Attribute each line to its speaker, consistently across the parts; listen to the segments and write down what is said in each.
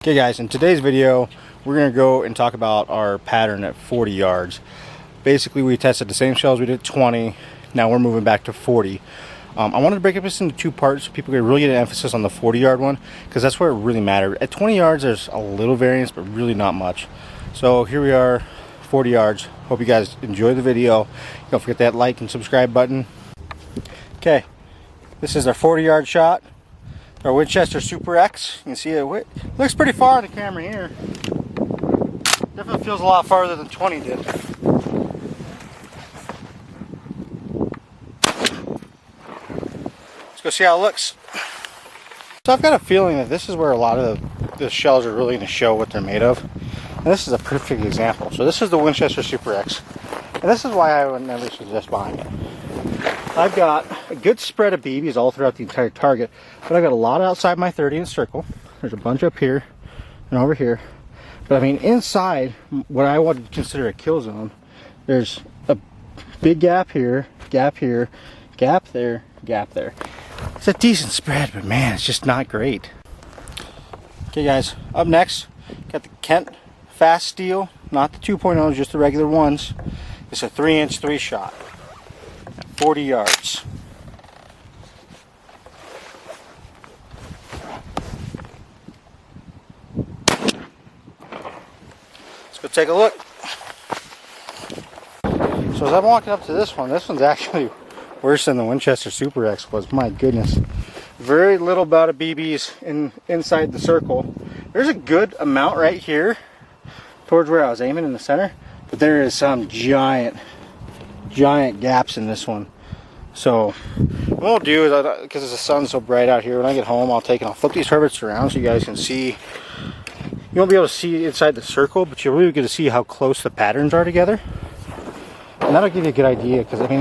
Speaker 1: Okay guys, in today's video we're going to go and talk about our pattern at 40 yards. Basically we tested the same shells we did at 20, now we're moving back to 40. I wanted to break up this into two parts so people can really get an emphasis on the 40 yard one, because that's where it really mattered. At 20 yards there's a little variance but really not much. So here we are, 40 yards. Hope you guys enjoy the video. Don't forget that like and subscribe button. Okay, this is our 40 yard shot. Our Winchester Super X. You can see it looks pretty far on the camera here. Definitely feels a lot farther than 20 did. Let's go see how it looks. So I've got a feeling that this is where a lot of the shells are really going to show what they're made of. And this is a perfect example. So this is the Winchester Super X. And this is why I would never suggest buying it. I've got a good spread of BBs all throughout the entire target, but I've got a lot outside my 30-inch circle. There's a bunch up here and over here. But I mean, inside what I would consider a kill zone, there's a big gap here, gap here, gap there, gap there. It's a decent spread, but man, it's just not great. Okay guys, up next, got the Kent Fast Steel, not the 2.0s, just the regular ones. It's a 3-inch 3-shot. 40 yards. Let's go take a look. So as I'm walking up to this one's actually worse than the Winchester Super X was. My goodness. Very little bout of BBs inside the circle. There's a good amount right here towards where I was aiming in the center, but there is some giant gaps in this one. So what I'll do is, because the sun's so bright out here, when I get home I'll flip these hermits around so you guys can see. You won't be able to see inside the circle, but you're really going to see how close the patterns are together, and that'll give you a good idea, because I mean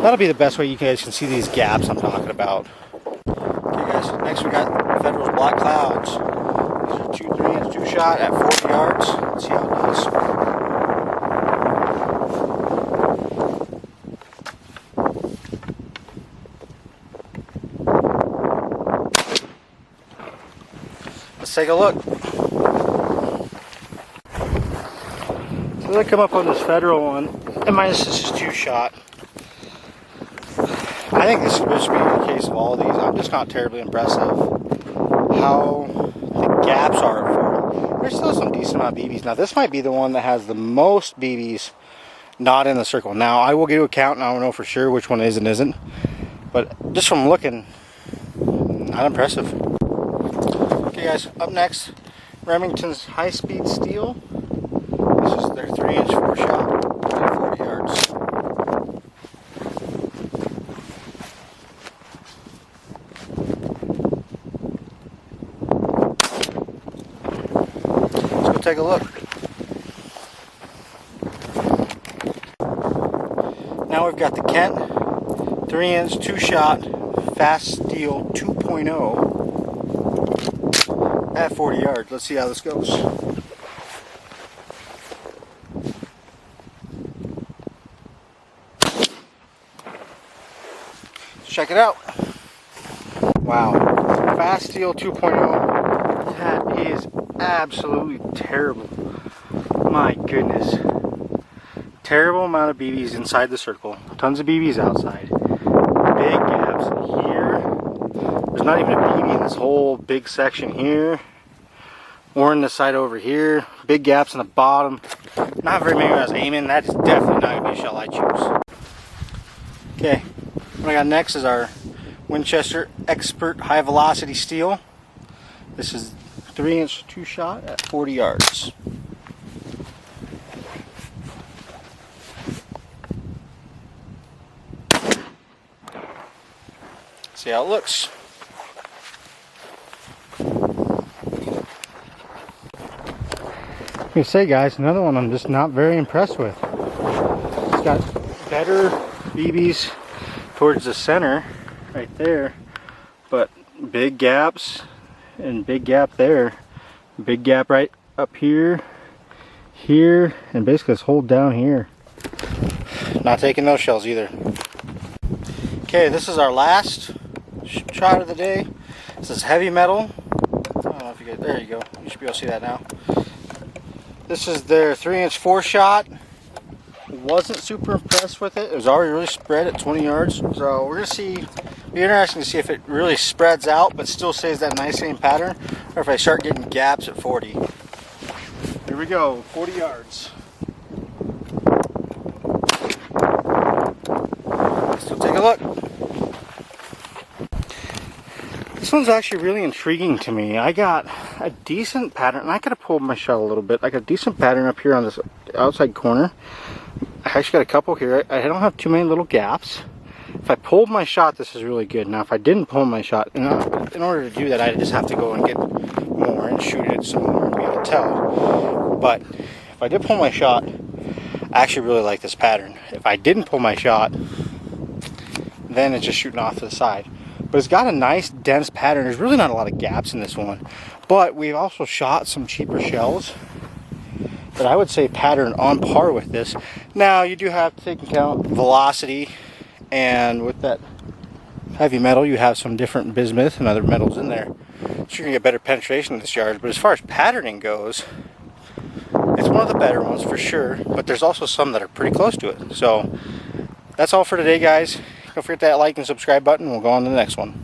Speaker 1: that'll be the best way you guys can see these gaps I'm talking about. Okay guys, next we got Federal's Black Clouds. These are 3-inch 2-shot at 40 yards. Let's see how it does. Let's take a look. So I come up on this Federal one, and minus this is 2-shot. I think this should be the case of all of these. I'm just not terribly impressed of how the gaps are for. There's still some decent amount of BBs. Now this might be the one that has the most BBs not in the circle. Now I will get to a count and I don't know for sure which one is and isn't. But just from looking, not impressive. Okay guys, up next, Remington's High Speed Steel. This is their 3-inch 4-shot at 40 yards. Let's go take a look. Now we've got the Kent 3-inch 2-shot Fast Steel 2.0 at 40 yards. Let's see how this goes. Let's check it out. Wow. Fast Steel 2.0. That is absolutely terrible. My goodness. Terrible amount of BBs inside the circle. Tons of BBs outside. Big gaps here. There's not even a BB in this whole big section here, or in the side over here. Big gaps in the bottom. Not very many when I was aiming. That's definitely not going to be a shell I choose. Okay, what I got next is our Winchester Expert High Velocity Steel. This is 3-inch 2-shot at 40 yards. See how it looks. Let me say guys, another one I'm just not very impressed with. It's got better BBs towards the center right there, but big gaps and big gap there, big gap right up here, and basically this whole down here. Not taking those shells either. Okay, this is our last shot of the day. This is heavy metal. I don't know if you guys, there you go. You should be able to see that now. This is their 3-inch 4-shot. Wasn't super impressed with it. It was already really spread at 20 yards. So we're gonna see. Be interesting to see if it really spreads out, but still stays that nice same pattern, or if I start getting gaps at 40. Here we go, 40 yards. So take a look. This one's actually really intriguing to me. I got a decent pattern, and I could have pulled my shot a little bit. Like a decent pattern up here on this outside corner. I actually got a couple here. I don't have too many little gaps. If I pulled my shot, this is really good. Now, if I didn't pull my shot, in order to do that, I just have to go and get more and shoot it some more and be able to tell. But if I did pull my shot, I actually really like this pattern. If I didn't pull my shot, then it's just shooting off to the side. But it's got a nice dense pattern. There's really not a lot of gaps in this one. But we've also shot some cheaper shells that I would say pattern on par with this. Now, you do have to take into account velocity, and with that heavy metal, you have some different bismuth and other metals in there. So you're gonna get better penetration in this yard. But as far as patterning goes, it's one of the better ones for sure, but there's also some that are pretty close to it. So that's all for today, guys. Don't forget that like and subscribe button. We'll go on to the next one.